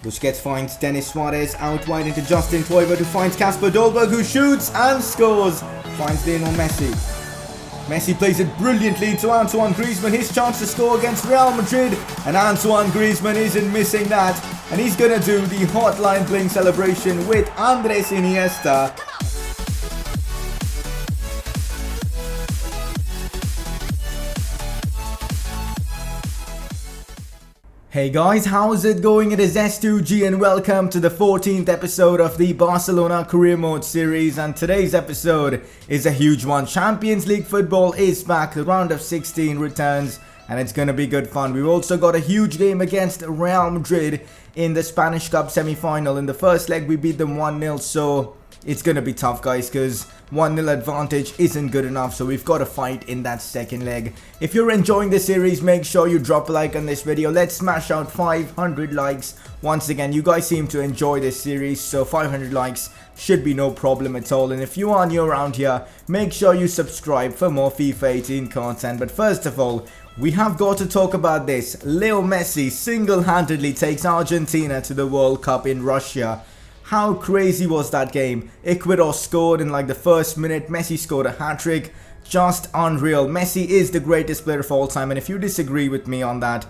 Busquets finds Denis Suarez out wide into Justin Kluivert, who finds Kasper Dolberg, who shoots and scores. Finds Lionel Messi. Messi plays it brilliantly to Antoine Griezmann. His chance to score against Real Madrid. And Antoine Griezmann isn't missing that. And he's going to do the hotline bling celebration with Andres Iniesta. Hey guys, how's it going? It is S2G and welcome to the 14th episode of the Barcelona Career Mode series, and today's episode is a huge one. Champions League football is back, the round of 16 returns and it's going to be good fun. We've also got a huge game against Real Madrid in the Spanish Cup semi-final. In the first leg we beat them 1-0, so it's going to be tough guys, because 1-0 advantage isn't good enough, so we've got to fight in that second leg. If you're enjoying the series, make sure you drop a like on this video. Let's smash out 500 likes. Once again, you guys seem to enjoy this series, so 500 likes should be no problem at all. And if you are new around here, make sure you subscribe for more FIFA 18 content. But first of all, we have got to talk about this. Leo Messi single-handedly takes Argentina to the World Cup in Russia. How crazy was that game? Ecuador scored in like the first minute. Messi scored a hat-trick. Just unreal. Messi is the greatest player of all time, and if you disagree with me on that,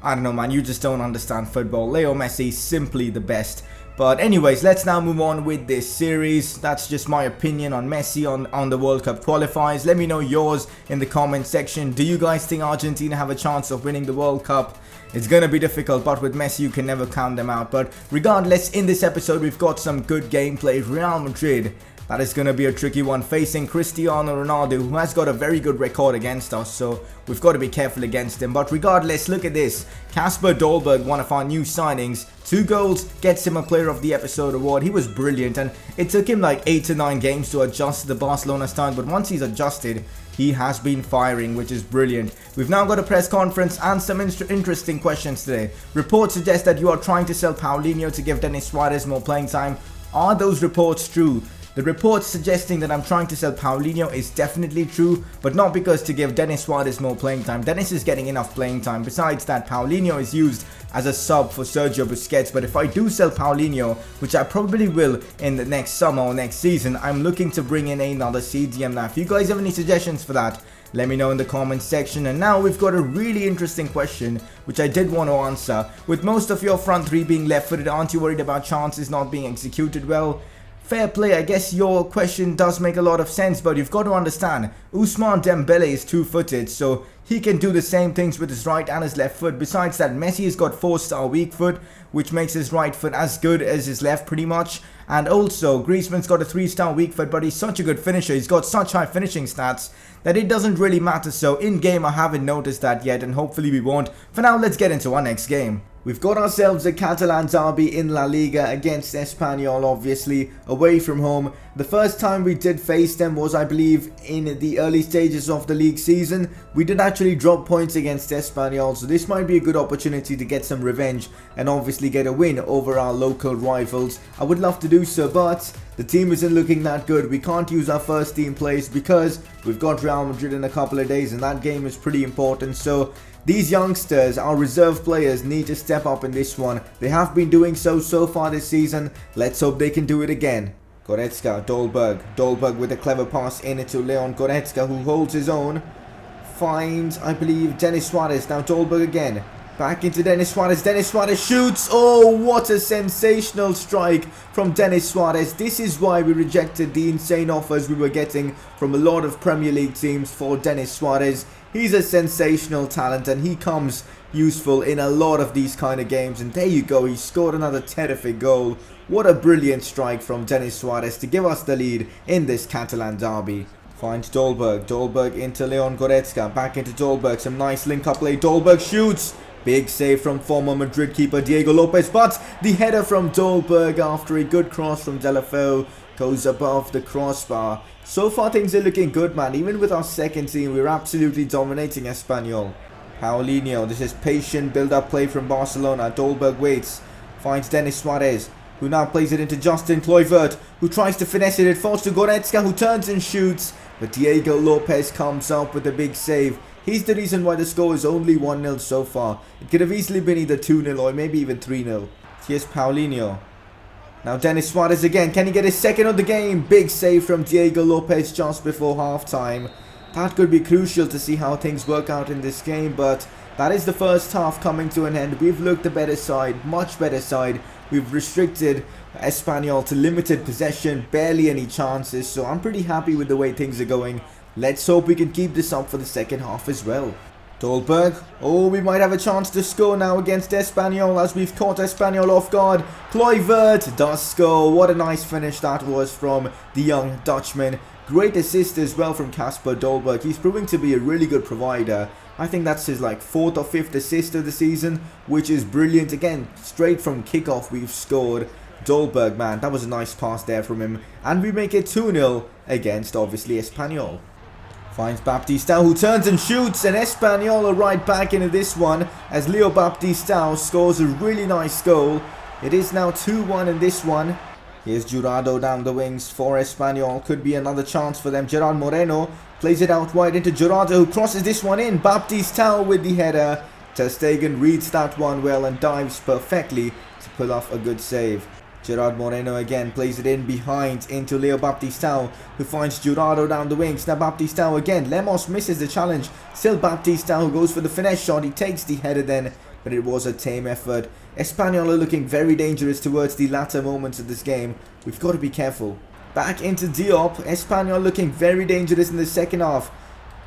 I don't know man, you just don't understand football. Leo Messi is simply the best. But anyways, let's now move on with this series. That's just my opinion on Messi on the World Cup qualifiers. Let me know yours in the comment section. Do you guys think Argentina have a chance of winning the World Cup? It's going to be difficult, but with Messi you can never count them out. But regardless, in this episode we've got some good gameplay. Real Madrid, that is going to be a tricky one, facing Cristiano Ronaldo, who has got a very good record against us, so we've got to be careful against him. But regardless, look at this. Kasper Dolberg, one of our new signings, 2 goals, gets him a Player of the Episode award. He was brilliant, and it took him like 8 to 9 games to adjust to the Barcelona style, but once he's adjusted, he has been firing, which is brilliant. We've now got a press conference and some interesting questions today. Reports suggest that you are trying to sell Paulinho to give Denis Suarez more playing time. Are those reports true? The reports suggesting that I'm trying to sell Paulinho is definitely true, but not because to give Denis Suarez more playing time. Denis is getting enough playing time. Besides that, Paulinho is used as a sub for Sergio Busquets. But if I do sell Paulinho, which I probably will in the next summer or next season, I'm looking to bring in another CDM now. If you guys have any suggestions for that, let me know in the comments section. And now we've got a really interesting question, which I did want to answer. With most of your front three being left-footed, aren't you worried about chances not being executed well? Fair play, I guess your question does make a lot of sense, but you've got to understand, Ousmane Dembele is 2-footed, so he can do the same things with his right and his left foot. Besides that, Messi has got 4-star weak foot, which makes his right foot as good as his left pretty much. And also, Griezmann's got a 3-star weak foot, but he's such a good finisher. He's got such high finishing stats that it doesn't really matter. So in game, I haven't noticed that yet, and hopefully we won't. For now, let's get into our next game. We've got ourselves a Catalan derby in La Liga against Espanyol, obviously, away from home. The first time we did face them was, I believe, in the early stages of the league season. We did actually drop points against Espanyol, so this might be a good opportunity to get some revenge and obviously get a win over our local rivals. I would love to do so, but the team isn't looking that good. We can't use our first team players because we've got Real Madrid in a couple of days and that game is pretty important. So these youngsters, our reserve players, need to step up in this one. They have been doing so far this season. Let's hope they can do it again. Goretzka, Dolberg with a clever pass into Leon Goretzka, who holds his own. Finds, I believe, Denis Suarez. Now Dolberg again. Back into Denis Suarez. Denis Suarez shoots. Oh, what a sensational strike from Denis Suarez. This is why we rejected the insane offers we were getting from a lot of Premier League teams for Denis Suarez. He's a sensational talent and he comes useful in a lot of these kind of games. And there you go, he scored another terrific goal. What a brilliant strike from Denis Suarez to give us the lead in this Catalan derby. Finds Dolberg into Leon Goretzka. Back into Dolberg. Some nice link-up play. Dolberg shoots. Big save from former Madrid keeper Diego Lopez, but the header from Dolberg after a good cross from Delafeu goes above the crossbar. So far things are looking good, man. Even with our second team, we're absolutely dominating Espanyol. Paulinho, this is patient build-up play from Barcelona. Dolberg waits, finds Denis Suarez, who now plays it into Justin Kluivert, who tries to finesse it. It falls to Goretzka, who turns and shoots, but Diego Lopez comes up with a big save. He's the reason why the score is only 1-0 so far. It could have easily been either 2-0 or maybe even 3-0. Here's Paulinho. Now Denis Suarez again. Can he get his second of the game? Big save from Diego Lopez just before half-time. That could be crucial to see how things work out in this game, but that is the first half coming to an end. We've looked the better side, much better side. We've restricted Espanyol to limited possession, barely any chances, so I'm pretty happy with the way things are going. Let's hope we can keep this up for the second half as well. Dolberg, oh, we might have a chance to score now against Espanyol as we've caught Espanyol off guard. Kluivert does score. What a nice finish that was from the young Dutchman. Great assist as well from Kasper Dolberg. He's proving to be a really good provider. I think that's his like 4th or 5th assist of the season, which is brilliant. Again, straight from kickoff we've scored. Dolberg, man, that was a nice pass there from him. And we make it 2-0 against, obviously, Espanyol. Finds Baptistão, who turns and shoots, and Espanyol are right back into this one as Leo Baptistão scores a really nice goal. It is now 2-1 in this one. Here's Jurado down the wings for Espanyol. Could be another chance for them. Gerard Moreno plays it out wide into Jurado, who crosses this one in. Baptistão with the header. Ter Stegen reads that one well and dives perfectly to pull off a good save. Gerard Moreno again plays it in behind into Leo Baptistão, who finds Jurado down the wings. Now Baptistão again. Lemos misses the challenge. Still Baptistão, who goes for the finesse shot. He takes the header then, but it was a tame effort. Espanyol are looking very dangerous towards the latter moments of this game. We've got to be careful. Back into Diop. Espanyol looking very dangerous in the second half.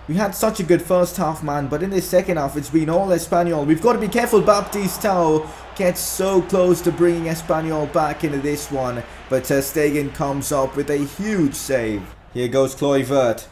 We had such a good first half, man, but in this second half it's been all Espanyol. We've got to be careful. Baptistão gets so close to bringing Espanyol back into this one, but Ter Stegen comes up with a huge save. Here goes Kluivert.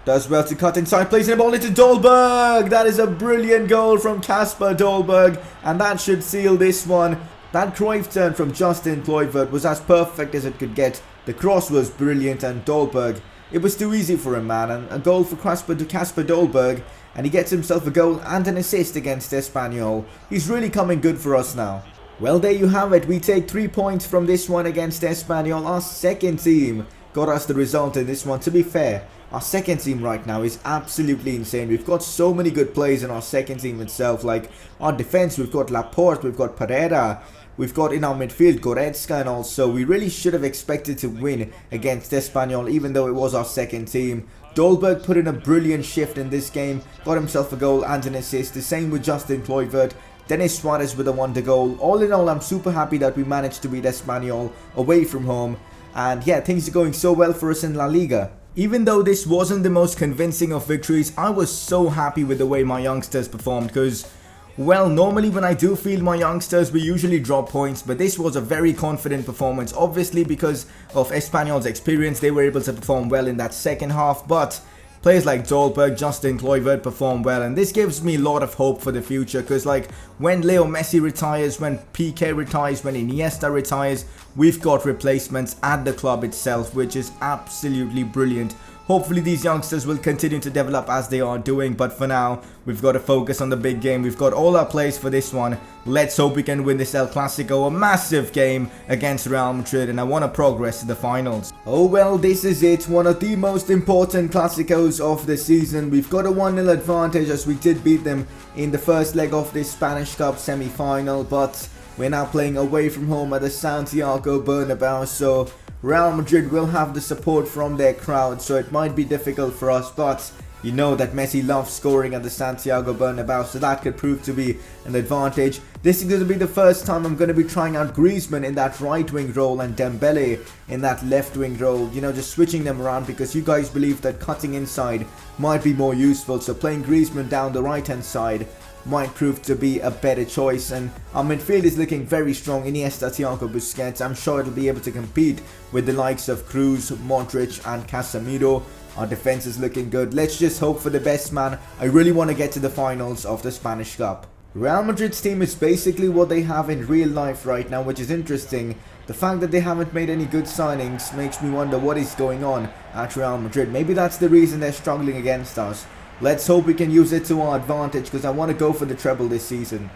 Does well to cut inside, plays the ball into Dolberg. That is a brilliant goal from Kasper Dolberg, and that should seal this one. That Cruyff turn from Justin Kluivert was as perfect as it could get. The cross was brilliant, and Dolberg, it was too easy for him, man. And a goal for Kasper Dolberg, and he gets himself a goal and an assist against Espanyol. He's really coming good for us now. Well, there you have it. We take 3 points from this one against Espanyol. Our second team got us the result in this one. To be fair, our second team right now is absolutely insane. We've got so many good players in our second team itself. Like our defense, we've got Laporte, we've got Pereira, we've got in our midfield Goretzka, and also we really should have expected to win against Espanyol, even though it was our second team. Dolberg put in a brilliant shift in this game, got himself a goal and an assist. The same with Justin Kluivert. Denis Suarez with a wonder goal. All in all, I'm super happy that we managed to beat Espanyol away from home. And yeah, things are going so well for us in La Liga. Even though this wasn't the most convincing of victories, I was so happy with the way my youngsters performed because, well, normally when I do field my youngsters, we usually drop points, but this was a very confident performance. Obviously, because of Espanyol's experience, they were able to perform well in that second half, but players like Dolberg, Justin Kluivert performed well, and this gives me a lot of hope for the future because, like, when Leo Messi retires, when PK retires, when Iniesta retires, we've got replacements at the club itself, which is absolutely brilliant. Hopefully these youngsters will continue to develop as they are doing, but for now, we've got to focus on the big game. We've got all our plays for this one. Let's hope we can win this El Clasico, a massive game against Real Madrid, and I want to progress to the finals. Oh well, this is it. One of the most important Clásicos of the season. We've got a 1-0 advantage as we did beat them in the first leg of this Spanish Cup semi-final, but we're now playing away from home at the Santiago Bernabeu, so Real Madrid will have the support from their crowd, so it might be difficult for us, but you know that Messi loves scoring at the Santiago Bernabeu, so that could prove to be an advantage. This is going to be the first time I'm going to be trying out Griezmann in that right wing role and Dembele in that left wing role, you know, just switching them around because you guys believe that cutting inside might be more useful, so playing Griezmann down the right hand side might prove to be a better choice. And our midfield is looking very strong. Iniesta, Thiago Busquets, I'm sure it'll be able to compete with the likes of Cruz, Modric and Casemiro. Our defense is looking good. Let's just hope for the best, man. I really want to get to the finals of the Spanish Cup. Real Madrid's team is basically what they have in real life right now, which is interesting. The fact that they haven't made any good signings makes me wonder what is going on at Real Madrid. Maybe that's the reason they're struggling against us. Let's hope we can use it to our advantage because I want to go for the treble this season.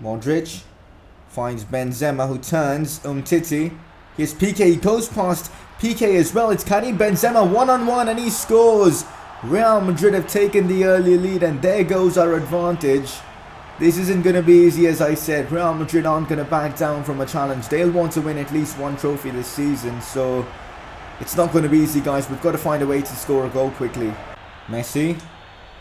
Modric finds Benzema, who turns Umtiti. Here's PK, he goes past PK as well. It's Karim Benzema one-on-one and he scores. Real Madrid have taken the early lead and there goes our advantage. This isn't going to be easy, as I said. Real Madrid aren't going to back down from a challenge. They'll want to win at least one trophy this season, so it's not going to be easy, guys. We've got to find a way to score a goal quickly. Messi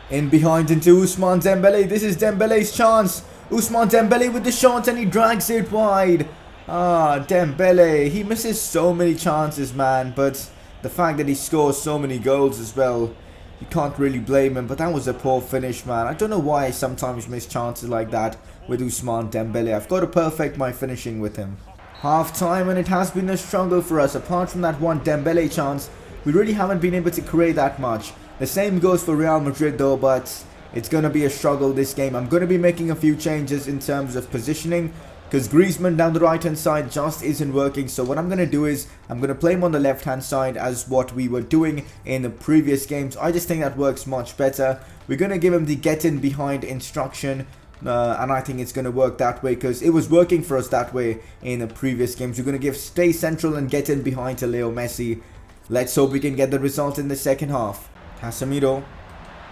in behind into Ousmane Dembele. This is Dembele's chance. Ousmane Dembele with the shot and he drags it wide. Dembele. He misses so many chances, man. But the fact that he scores so many goals as well, you can't really blame him. But that was a poor finish, man. I don't know why I sometimes miss chances like that with Ousmane Dembele. I've got to perfect my finishing with him. Half time, and it has been a struggle for us. Apart from that one Dembele chance, we really haven't been able to create that much. The same goes for Real Madrid though, but it's going to be a struggle this game. I'm going to be making a few changes in terms of positioning, because Griezmann down the right hand side just isn't working. So what I'm going to do is I'm going to play him on the left hand side as what we were doing in the previous games. I just think that works much better. We're going to give him the get in behind instruction. And I think it's going to work that way because it was working for us that way in the previous games. We're going to give stay central and get in behind to Leo Messi. Let's hope we can get the result in the second half. Casemiro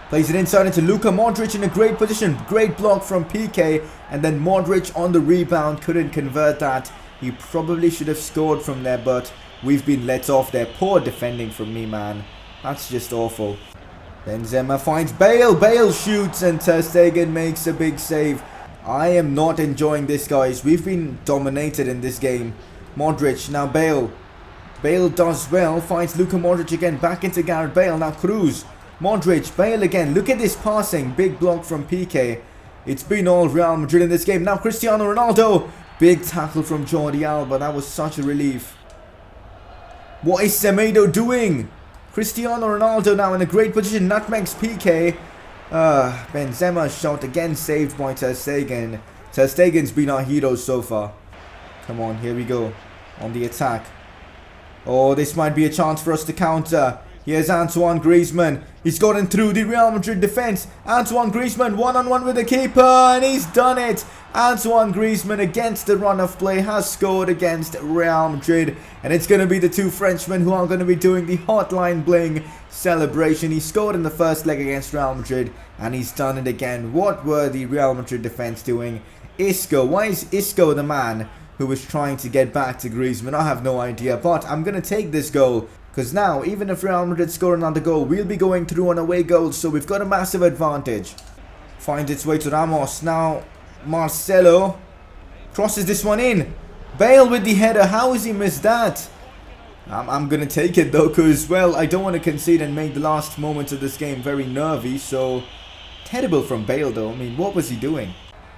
plays it inside into Luka Modric in a great position. Great block from PK, and then Modric on the rebound couldn't convert that. He probably should have scored from there, but we've been let off there. Poor defending from me, man. That's just awful. Benzema finds Bale. Bale shoots and Ter Stegen makes a big save. I am not enjoying this, guys. We've been dominated in this game. Modric, now Bale. Bale does well, finds Luka Modric again, back into Gareth Bale. Now Cruz, Modric, Bale again. Look at this passing. Big block from PK. It's been all Real Madrid in this game. Now Cristiano Ronaldo. Big tackle from Jordi Alba. That was such a relief. What is Semedo doing? Cristiano Ronaldo now in a great position. Nutmegs PK. Benzema's shot again saved by Ter Stegen. Ter Stegen's been our hero so far. Come on, here we go. On the attack. Oh, this might be a chance for us to counter. Here's Antoine Griezmann. He's gotten through the Real Madrid defense. Antoine Griezmann one-on-one with the keeper, and he's done it. Antoine Griezmann against the run of play has scored against Real Madrid, and it's going to be the two Frenchmen who are going to be doing the hotline bling celebration. He scored in the first leg against Real Madrid, and he's done it again. What were the Real Madrid defense doing? Isco, why is Isco the man who was trying to get back to Griezmann? I have no idea, but I'm going to take this goal. Because now, even if Real Madrid score another goal, we'll be going through on away goals, so we've got a massive advantage. Finds its way to Ramos. Now, Marcelo crosses this one in. Bale with the header. How has he missed that? I'm going to take it though, because, well, I don't want to concede and make the last moments of this game very nervy, so terrible from Bale though. I mean, what was he doing?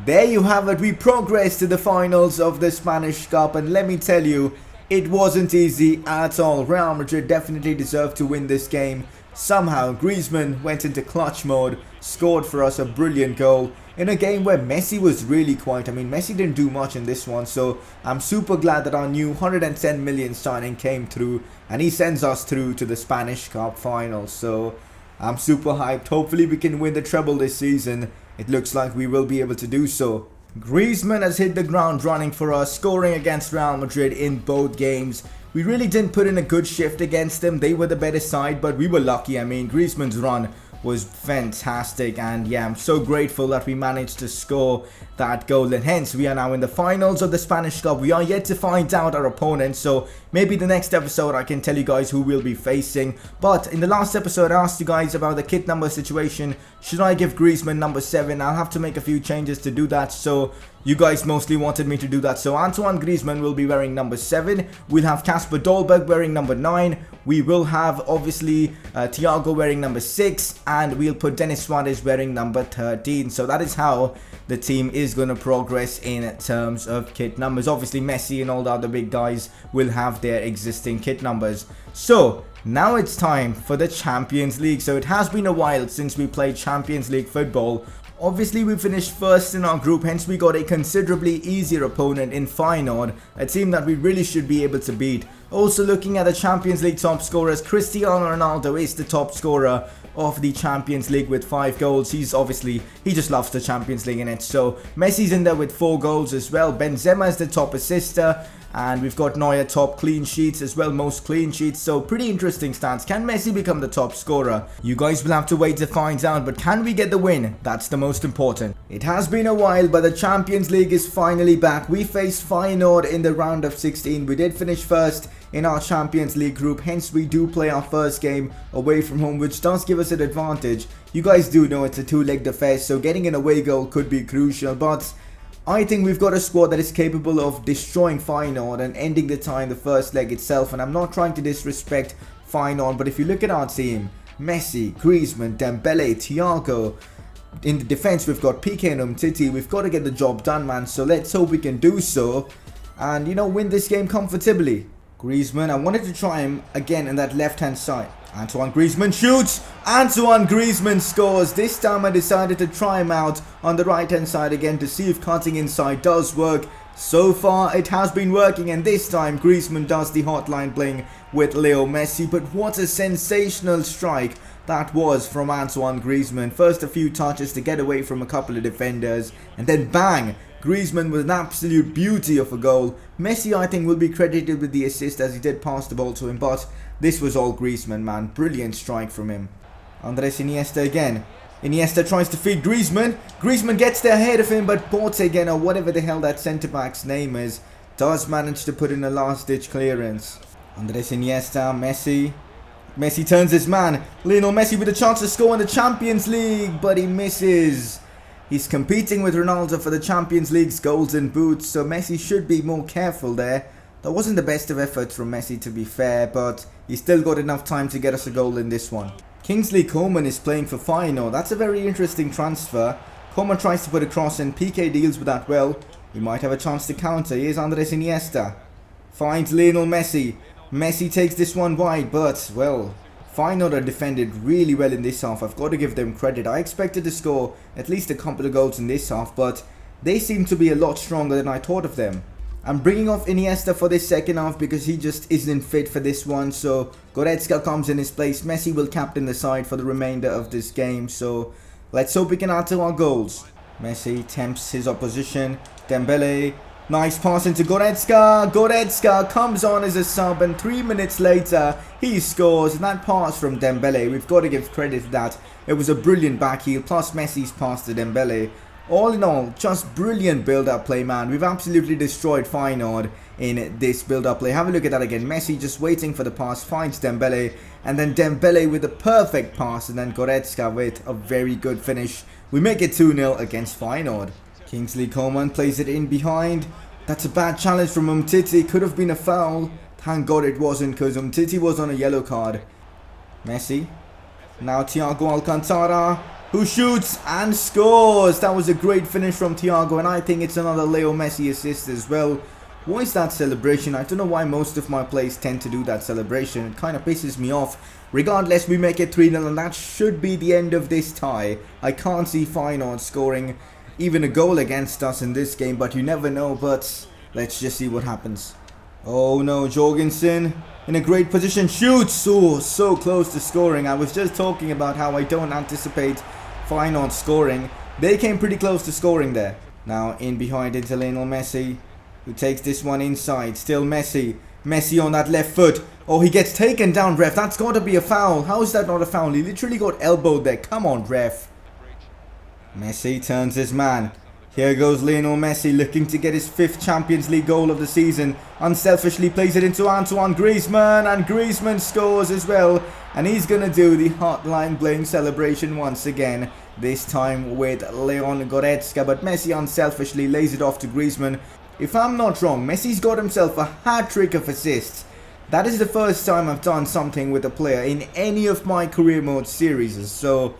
There you have it. We progressed to the finals of the Spanish Cup, and let me tell you, it wasn't easy at all. Real Madrid definitely deserved to win this game. Somehow, Griezmann went into clutch mode, scored for us a brilliant goal in a game where Messi was really quiet. I mean, Messi didn't do much in this one, so I'm super glad that our new 110 million signing came through, and he sends us through to the Spanish Cup finals. So I'm super hyped. Hopefully we can win the treble this season. It looks like we will be able to do so. Griezmann has hit the ground running for us, scoring against Real Madrid in both games. We really didn't put in a good shift against them. They were the better side, but we were lucky. I mean, Griezmann's run was fantastic, and yeah, I'm so grateful that we managed to score that goal, and hence we are now in the finals of the Spanish Cup. We are yet to find out our opponent, so maybe the next episode I can tell you guys who we'll be facing. But in the last episode I asked you guys about the kit number situation. Should I give Griezmann number 7? I'll have to make a few changes to do that, so you guys mostly wanted me to do that. So Antoine Griezmann will be wearing number 7. We'll have Kasper Dolberg wearing number 9. We will have obviously Thiago wearing number 6, and we'll put Denis Suarez wearing number 13. So that is how the team is going to progress in terms of kit numbers. Obviously Messi and all the other big guys will have their existing kit numbers. So now it's time for the Champions League. So it has been a while since we played Champions League football. Obviously we finished first in our group, hence we got a considerably easier opponent in Feyenoord, a team that we really should be able to beat. Also looking at the Champions League top scorers, Cristiano Ronaldo is the top scorer of the Champions League with 5 goals. He just loves the Champions League in it. So Messi's in there with 4 goals as well. Benzema is the top assister. And we've got Neuer top clean sheets as well, most clean sheets. So pretty interesting stats. Can Messi become the top scorer? You guys will have to wait to find out. But can we get the win? That's the most important. It has been a while, but the Champions League is finally back. We faced Feyenoord in the round of 16. We did finish first in our Champions League group. Hence, we do play our first game away from home, which does give us an advantage. You guys do know it's a two-legged affair, so getting an away goal could be crucial. But I think we've got a squad that is capable of destroying Feyenoord and ending the tie in the first leg itself. And I'm not trying to disrespect Feyenoord, but if you look at our team, Messi, Griezmann, Dembele, Thiago. In the defense, we've got PK and Umtiti. We've got to get the job done, man. So let's hope we can do so and, you know, win this game comfortably. Griezmann, I wanted to try him again in that left-hand side. Antoine Griezmann shoots. Antoine Griezmann scores. This time I decided to try him out on the right-hand side again to see if cutting inside does work. So far, it has been working, and this time Griezmann does the hotline bling with Leo Messi. But what a sensational strike that was from Antoine Griezmann. First a few touches to get away from a couple of defenders, and then bang! Griezmann with an absolute beauty of a goal. Messi, I think, will be credited with the assist as he did pass the ball to him, but this was all Griezmann, man. Brilliant strike from him. Andres Iniesta again. Iniesta tries to feed Griezmann. Griezmann gets there ahead of him, but Porte again, or whatever the hell that centre-back's name is, does manage to put in a last-ditch clearance. Andres Iniesta, Messi. Messi turns his man. Lionel Messi with a chance to score in the Champions League, but he misses. He's competing with Ronaldo for the Champions League's golden boot, so Messi should be more careful there. That wasn't the best of efforts from Messi, to be fair, but he still got enough time to get us a goal in this one. Kingsley Coman is playing for Feyenoord. That's a very interesting transfer. Coman tries to put a cross in. PK deals with that well. He might have a chance to counter. Here's Andres Iniesta. Finds Lionel Messi. Messi takes this one wide, but, well, Feyenoord are defended really well in this half. I've got to give them credit. I expected to score at least a couple of goals in this half, but they seem to be a lot stronger than I thought of them. I'm bringing off Iniesta for this second half because he just isn't fit for this one. So Goretzka comes in his place. Messi will captain the side for the remainder of this game. So let's hope we can add to our goals. Messi tempts his opposition. Dembele. Nice pass into Goretzka. Goretzka comes on as a sub, and 3 minutes later he scores. And that pass from Dembele, we've got to give credit to that. It was a brilliant back heel, plus Messi's pass to Dembele. All in all, just brilliant build-up play, man. We've absolutely destroyed Feyenoord in this build-up play. Have a look at that again. Messi just waiting for the pass, finds Dembele, and then Dembele with a perfect pass, and then Goretzka with a very good finish. We make it 2-0 against Feyenoord. Kingsley Coman plays it in behind. That's a bad challenge from Umtiti. Could have been a foul. Thank God it wasn't, because Umtiti was on a yellow card. Messi. Now Thiago Alcantara, who shoots and scores. That was a great finish from Thiago, and I think it's another Leo Messi assist as well. What is that celebration? I don't know why most of my players tend to do that celebration. It kind of pisses me off. Regardless, we make it 3-0, and that should be the end of this tie. I can't see Feyenoord scoring even a goal against us in this game, but you never know. But let's just see what happens. Oh no, Jorgensen in a great position, shoots. Oh, so close to scoring. I was just talking about how I don't anticipate Feyenoord scoring. They came pretty close to scoring there. Now in behind into Lionel Messi, who takes this one inside. Still Messi. Messi on that left foot. Oh, he gets taken down, ref. That's got to be a foul. How is that not a foul? He literally got elbowed there. Come on, ref. Messi turns his man. Here goes Lionel Messi looking to get his 5th Champions League goal of the season. Unselfishly plays it into Antoine Griezmann, and Griezmann scores as well. And he's going to do the hotline bling celebration once again. This time with Leon Goretzka, but Messi unselfishly lays it off to Griezmann. If I'm not wrong, Messi's got himself a hat-trick of assists. That is the first time I've done something with a player in any of my career mode series, so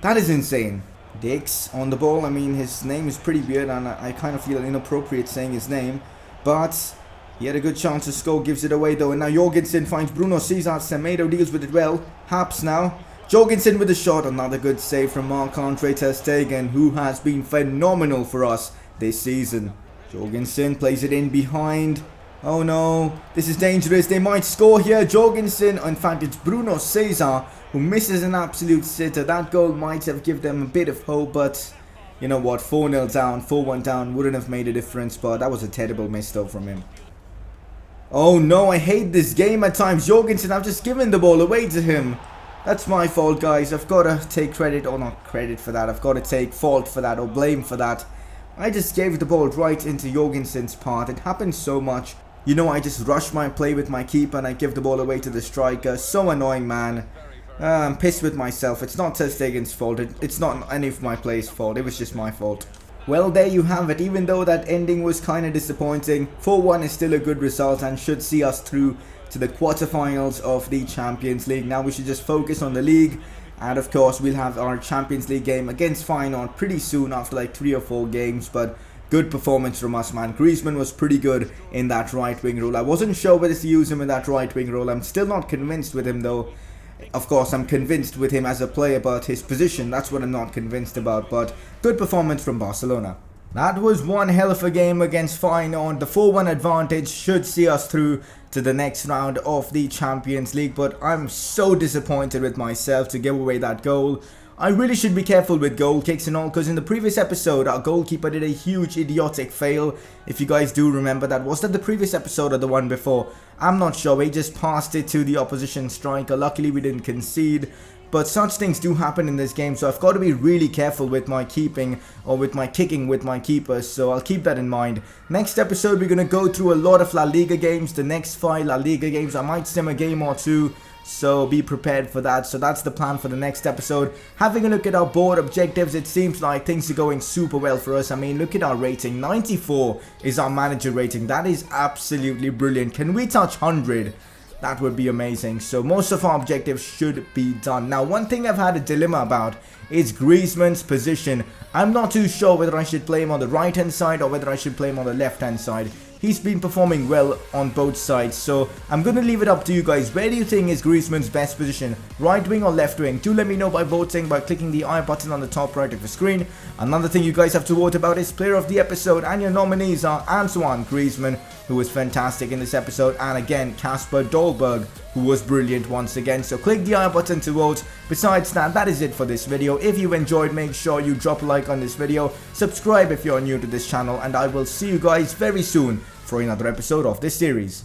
that is insane. Dix on the ball. I mean, his name is pretty weird, and I kind of feel inappropriate saying his name, but he had a good chance to score, gives it away though. And now Jorgensen finds Bruno Cesar. Semedo deals with it well. Haps now. Jorgensen with a shot. Another good save from Marc-Andre ter Stegen, who has been phenomenal for us this season. Jorgensen plays it in behind. Oh no, this is dangerous. They might score here. Jorgensen, in fact it's Bruno Cesar who misses an absolute sitter. That goal might have given them a bit of hope, but you know what, 4-0 down, 4-1 down wouldn't have made a difference, but that was a terrible miss though from him. Oh no, I hate this game at times. Jorgensen, I've just given the ball away to him. That's my fault, guys. I've got to take credit, or not credit for that. I've got to take fault for that, or blame for that. I just gave the ball right into Jorgensen's path. It happens so much. You know, I just rush my play with my keeper and I give the ball away to the striker. So annoying, man. I'm pissed with myself. It's not Ter Stegen's fault. It's not any of my players' fault. It was just my fault. Well, there you have it. Even though that ending was kind of disappointing, 4-1 is still a good result and should see us through to the quarterfinals of the Champions League. Now we should just focus on the league, and of course we'll have our Champions League game against Feyenoord pretty soon after like 3 or 4 games. But good performance from us, man. Griezmann was pretty good in that right wing role. I wasn't sure whether to use him in that right wing role. I'm still not convinced with him though. Of course, I'm convinced with him as a player, but his position, that's what I'm not convinced about. But good performance from Barcelona. That was one hell of a game against Feyenoord. The 4-1 advantage should see us through to the next round of the Champions League. But I'm so disappointed with myself to give away that goal. I really should be careful with goal kicks and all, because in the previous episode our goalkeeper did a huge idiotic fail. If you guys do remember that. Was that the previous episode or the one before? I'm not sure. He just passed it to the opposition striker. Luckily we didn't concede. But such things do happen in this game, so I've got to be really careful with my keeping or with my kicking with my keepers, so I'll keep that in mind. Next episode we're going to go through a lot of La Liga games, the next 5 La Liga games. I might sim a game or 2, so be prepared for that. So that's the plan for the next episode. Having a look at our board objectives, it seems like things are going super well for us. I mean, look at our rating. 94 is our manager rating. That is absolutely brilliant. Can we touch 100? That would be amazing. So most of our objectives should be done. Now, one thing I've had a dilemma about is Griezmann's position. I'm not too sure whether I should play him on the right hand side or whether I should play him on the left hand side. He's been performing well on both sides, so I'm going to leave it up to you guys. Where do you think is Griezmann's best position? Right wing or left wing? Do let me know by voting by clicking the I button on the top right of the screen. Another thing you guys have to vote about is player of the episode, and your nominees are Antoine Griezmann, who was fantastic in this episode, and again Kasper Dolberg, who was brilliant once again. So click the I button to vote. Besides that, that is it for this video. If you enjoyed, make sure you drop a like on this video, subscribe if you're new to this channel, and I will see you guys very soon for another episode of this series.